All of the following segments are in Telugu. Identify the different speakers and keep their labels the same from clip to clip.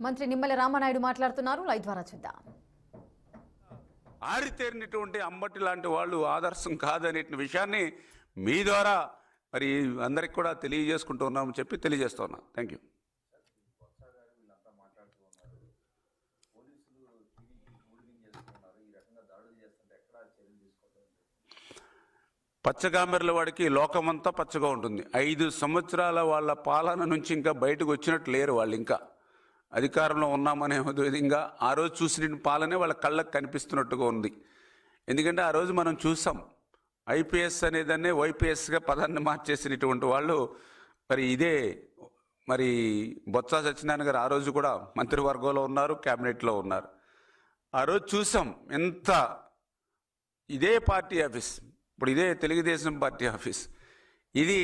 Speaker 1: మంత్రి నిమ్మల రామనాయుడు మాట్లాడుతున్నారు. లైవ్ ద్వారా చూద్దాం.
Speaker 2: ఆరితేరినటువంటి అంబటి లాంటి వాళ్ళు ఆదర్శం కాదనే విషయాన్ని మీ ద్వారా మరి అందరికి కూడా తెలియజేసుకుంటున్నామని చెప్పి తెలియజేస్తున్నా. Thank you. పచ్చగామెర్ల వాడికి లోకమంతా పచ్చగా ఉంటుంది. 5 సంవత్సరాల వాళ్ళ పాలన నుంచి ఇంకా బయటకు వచ్చినట్టు లేరు వాళ్ళు. ఇంకా అధికారంలో ఉన్నామనే విధంగా ఆ రోజు చూసిన పాలనే వాళ్ళ కళ్ళకు కనిపిస్తున్నట్టుగా ఉంది. ఎందుకంటే ఆ రోజు మనం చూసాం, ఐపీఎస్ అనేదాన్ని వైపీఎస్గా పదాన్ని మార్చేసినటువంటి వాళ్ళు మరి ఇదే మరి బొత్స సత్యనారాయణ గారు ఆ రోజు కూడా మంత్రివర్గంలో ఉన్నారు, క్యాబినెట్లో ఉన్నారు. ఆ రోజు చూసాం ఎంత ఇదే పార్టీ ఆఫీస్, ఇప్పుడు ఇదే తెలుగుదేశం పార్టీ ఆఫీస్, ఇది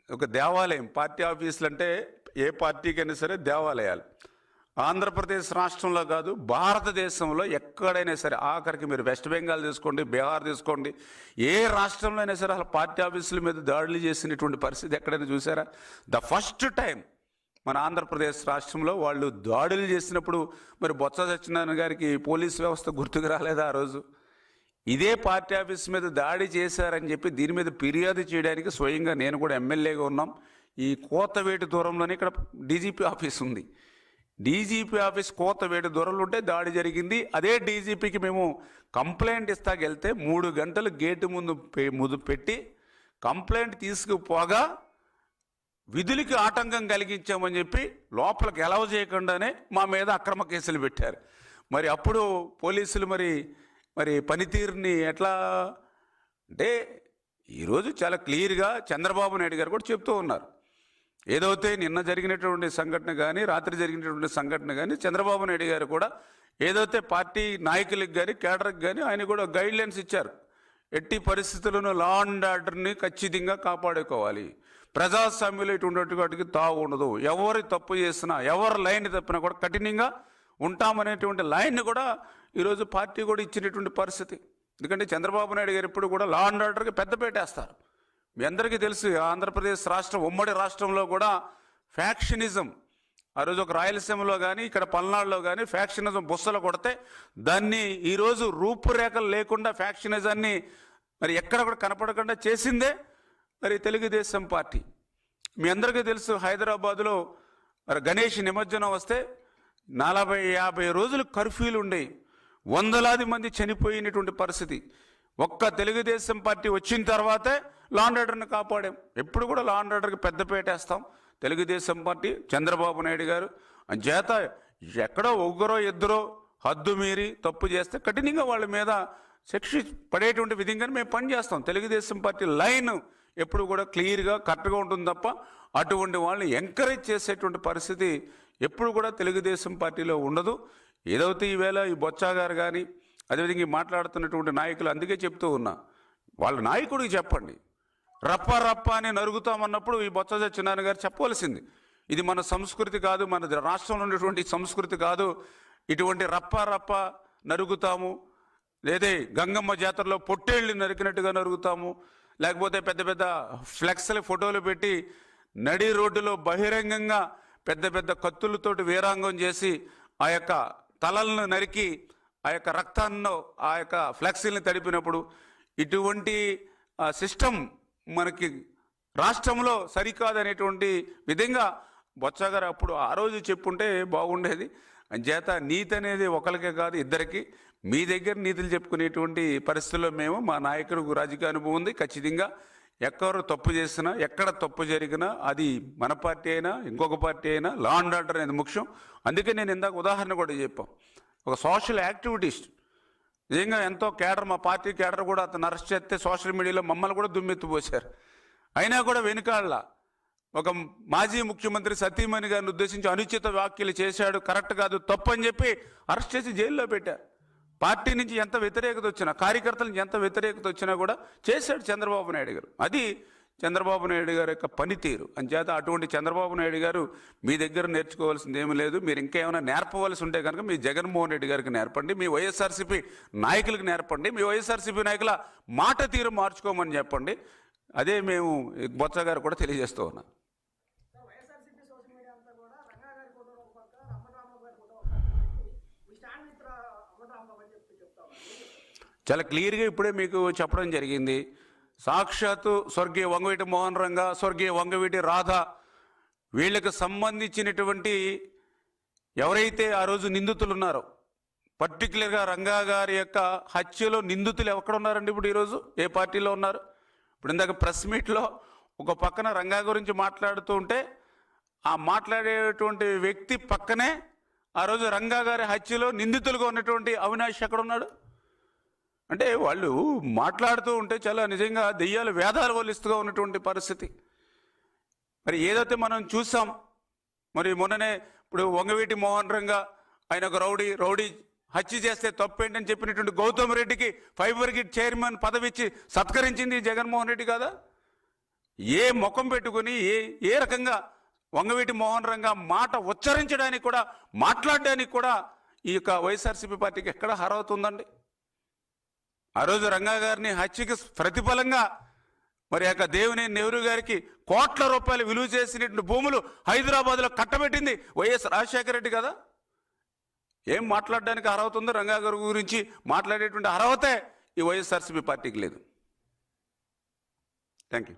Speaker 2: ఒక దేవాలయం. పార్టీ ఆఫీసులు అంటే ఏ పార్టీకైనా సరే దేవాలయాలు. ఆంధ్రప్రదేశ్ రాష్ట్రంలో కాదు, భారతదేశంలో ఎక్కడైనా సరే, ఆఖరికి మీరు వెస్ట్ బెంగాల్ తీసుకోండి, బీహార్ తీసుకోండి, ఏ రాష్ట్రంలో అయినా సరే అసలు పార్టీ ఆఫీసుల మీద దాడులు చేసినటువంటి పరిస్థితి ఎక్కడైనా చూసారా? ద ఫస్ట్ టైం మన ఆంధ్రప్రదేశ్ రాష్ట్రంలో వాళ్ళు దాడులు చేసినప్పుడు మరి బొత్స సత్యనారాయణ గారికి పోలీస్ వ్యవస్థ గుర్తుకు రాలేదా ఆ రోజు? ఇదే పార్టీ ఆఫీస్ మీద దాడి చేశారని చెప్పి దీని మీద ఫిర్యాదు చేయడానికి స్వయంగా నేను కూడా ఎమ్మెల్యేగా ఉన్నాం. ఈ కోతవేటి దూరంలోనే ఇక్కడ డీజీపీ ఆఫీస్ ఉంది. డీజీపీ ఆఫీస్ కోతవేటి దూరంలో ఉంటే దాడి జరిగింది. అదే డీజీపీకి మేము కంప్లైంట్ ఇస్తాకెళ్తే 3 గంటలు గేటు ముందు పెట్టి కంప్లైంట్ తీసుకుపోగా విధులకి ఆటంకం కలిగించామని చెప్పి లోపలికి ఎలవ చేయకుండానే మా మీద అక్రమ కేసులు పెట్టారు. మరి అప్పుడు పోలీసులు మరి పనితీరుని ఎట్లా అంటే ఈరోజు చాలా క్లియర్గా చంద్రబాబు నాయుడు గారు కూడా చెప్తూ ఉన్నారు. ఏదైతే నిన్న జరిగినటువంటి సంఘటన కానీ, రాత్రి జరిగినటువంటి సంఘటన కానీ, చంద్రబాబు నాయుడు గారు కూడా ఏదైతే పార్టీ నాయకులకు కానీ, కేడర్కి కానీ ఆయన కూడా గైడ్లైన్స్ ఇచ్చారు. ఎట్టి పరిస్థితులను లా అండ్ ఆర్డర్ని ఖచ్చితంగా కాపాడుకోవాలి, ప్రజాస్వామ్యంలో ఇటువంటి వాటికి తావు ఉండదు, ఎవరు తప్పు చేసినా, ఎవరు లైన్ తప్పినా కూడా కఠినంగా ఉంటామనేటువంటి లైన్ని కూడా ఈరోజు పార్టీ కూడా ఇచ్చినటువంటి పరిస్థితి. ఎందుకంటే చంద్రబాబు నాయుడు గారు ఎప్పుడు కూడా లా అండ్ ఆర్డర్కి పెద్దపేటేస్తారు. మీ అందరికీ తెలుసు, ఆంధ్రప్రదేశ్ రాష్ట్రం ఉమ్మడి రాష్ట్రంలో కూడా ఫ్యాక్షనిజం ఆ రోజు ఒక రాయలసీమలో కానీ, ఇక్కడ పల్నాడులో కానీ ఫ్యాక్షనిజం బుస్సలు కొడితే దాన్ని ఈరోజు రూపురేఖలు లేకుండా ఫ్యాక్షనిజాన్ని మరి ఎక్కడ కూడా కనపడకుండా చేసిందే మరి తెలుగుదేశం పార్టీ. మీ అందరికీ తెలుసు, హైదరాబాదులో మరి గణేష్ నిమజ్జనం వస్తే 40-50 రోజులు కర్ఫ్యూలు ఉండేవి. వందలాది మంది చనిపోయినటువంటి పరిస్థితి. ఒక్క తెలుగుదేశం పార్టీ వచ్చిన తర్వాతే లా అండ్ ఆర్డర్ని కాపాడాం. ఎప్పుడు కూడా లా అండ్ ఆర్డర్కి పెద్దపేటేస్తాం తెలుగుదేశం పార్టీ, చంద్రబాబు నాయుడు గారు. చేత ఎక్కడో ఒకరో ఇద్దరో హద్దు మీరి తప్పు చేస్తే కఠినంగా వాళ్ళ మీద శిక్ష పడేటువంటి విధంగానే మేము పనిచేస్తాం. తెలుగుదేశం పార్టీ లైన్ ఎప్పుడు కూడా క్లియర్గా కరెక్ట్గా ఉంటుంది తప్ప అటువంటి వాళ్ళని ఎంకరేజ్ చేసేటువంటి పరిస్థితి ఎప్పుడు కూడా తెలుగుదేశం పార్టీలో ఉండదు. ఏదైతే ఈవేళ ఈ బొత్స గారు కానీ అదేవిధంగా మాట్లాడుతున్నటువంటి నాయకులు, అందుకే చెప్తూ ఉన్నా, వాళ్ళ నాయకుడికి చెప్పండి, రప్ప అని నరుగుతామన్నప్పుడు ఈ బొత్స సత్యనారాయణ గారు చెప్పవలసింది, ఇది మన సంస్కృతి కాదు, మన రాష్ట్రంలో ఉన్నటువంటి సంస్కృతి కాదు, ఇటువంటి రప్ప నరుగుతాము, లేదే గంగమ్మ జాతరలో పొట్టేళ్ళు నరికినట్టుగా నరుగుతాము, లేకపోతే పెద్ద పెద్ద ఫ్లెక్స్ల ఫోటోలు పెట్టి నడి రోడ్డులో బహిరంగంగా పెద్ద పెద్ద కత్తులతోటి వీరాంగం చేసి ఆ యొక్క తలలను నరికి ఆ యొక్క రక్తాన్ని ఆ యొక్క ఫ్లెక్సీలను తడిపినప్పుడు ఇటువంటి సిస్టమ్ మనకి రాష్ట్రంలో సరికాదనేటువంటి విధంగా బొత్స గారు అప్పుడు ఆ రోజు చెప్పుంటే బాగుండేది. అంచేత నీతి అనేది ఒకరికే కాదు, ఇద్దరికి. మీ దగ్గర నీతులు చెప్పుకునేటువంటి పరిస్థితుల్లో మేము, మా నాయకుడికి రాజకీయ అనుభవం ఉంది. ఖచ్చితంగా ఎక్కరు తప్పు చేసినా, ఎక్కడ తప్పు జరిగినా, అది మన పార్టీ అయినా ఇంకొక పార్టీ అయినా లా అండ్ ఆర్డర్ అనేది ముఖ్యం. అందుకే నేను ఇందాక ఉదాహరణ కూడా చెప్పాం, ఒక సోషల్ యాక్టివిటీస్ట్ నిజంగా ఎంతో కేడర్, మా పార్టీ కేడర్ కూడా అతను అరెస్ట్ చేస్తే సోషల్ మీడియాలో మమ్మల్ని కూడా దుమ్మెత్తిపోశారు. అయినా కూడా వెనుకాళ్ళ ఒక మాజీ ముఖ్యమంత్రి సతీమణి గారిని ఉద్దేశించి అనుచిత వ్యాఖ్యలు చేశాడు, కరెక్ట్ కాదు, తప్పు అని చెప్పి అరెస్ట్ చేసి జైల్లో పెట్టారు. పార్టీ నుంచి ఎంత వ్యతిరేకత వచ్చినా, కార్యకర్తల నుంచి ఎంత వ్యతిరేకత వచ్చినా కూడా చేశాడు చంద్రబాబు నాయుడు గారు. అది చంద్రబాబు నాయుడు గారి యొక్క పనితీరు. అంచేత అటువంటి చంద్రబాబు నాయుడు గారు మీ దగ్గర నేర్చుకోవాల్సింది ఏమీ లేదు. మీరు ఇంకేమైనా నేర్పవలసి ఉంటే కనుక మీ జగన్మోహన్ రెడ్డి గారికి నేర్పండి, మీ వైఎస్ఆర్సీపీ నాయకులకు నేర్పండి, మీ వైఎస్ఆర్సీపీ నాయకుల మాట తీరు మార్చుకోమని చెప్పండి. అదే మేము బొత్స గారు కూడా తెలియజేస్తూ ఉన్నాం. చాలా క్లియర్గా ఇప్పుడే మీకు చెప్పడం జరిగింది. సాక్షాత్తు స్వర్గీయ వంగవీటి మోహన్ రంగా, స్వర్గీయ వంగవీటి రాధ వీళ్ళకి సంబంధించినటువంటి ఎవరైతే ఆ రోజు నిందితులు ఉన్నారో, పర్టికులర్గా రంగా గారి యొక్క హత్యలో నిందితులు ఎక్కడ ఉన్నారండి ఇప్పుడు ఈరోజు? ఏ పార్టీలో ఉన్నారు? ఇప్పుడు ఇందాక ప్రెస్ మీట్లో ఒక పక్కన రంగా గురించి మాట్లాడుతూ ఉంటే ఆ మాట్లాడేటువంటి వ్యక్తి పక్కనే ఆ రోజు రంగా గారి హత్యలో నిందితులుగా ఉన్నటువంటి అవినాష్ ఎక్కడ ఉన్నాడు? అంటే వాళ్ళు మాట్లాడుతూ ఉంటే చాలా నిజంగా దెయ్యాలు వేదాలు వల్లిస్తుగా ఉన్నటువంటి పరిస్థితి. మరి ఏదైతే మనం చూసాం, మరి మొన్ననే ఇప్పుడు వంగవీటి మోహన్ రంగా ఆయన ఒక రౌడీ హత్య చేస్తే తప్పేంటని చెప్పినటువంటి గౌతమ్ రెడ్డికి ఫైబర్ గిట్ చైర్మన్ పదవి ఇచ్చి సత్కరించింది జగన్మోహన్ రెడ్డి కాదా? ఏ ముఖం పెట్టుకుని ఏ రకంగా వంగవీటి మోహన్ రంగా మాట ఉచ్చరించడానికి కూడా, మాట్లాడడానికి కూడా ఈ యొక్క వైఎస్ఆర్సీపీ పార్టీకి ఎక్కడ అర్హత ఉందండి? ఆ రోజు రంగా గారిని హత్యకి ప్రతిఫలంగా మరి యొక్క దేవినేని నెహ్రూ గారికి కోట్ల రూపాయలు విలువ చేసినటువంటి భూములు హైదరాబాద్లో కట్టబెట్టింది వైఎస్ రాజశేఖర రెడ్డి కదా? ఏం మాట్లాడడానికి అర్హత ఉందో రంగా గారి గురించి మాట్లాడేటువంటి అర్హతే ఈ వైఎస్ఆర్సీపీ పార్టీకి లేదు. Thank you.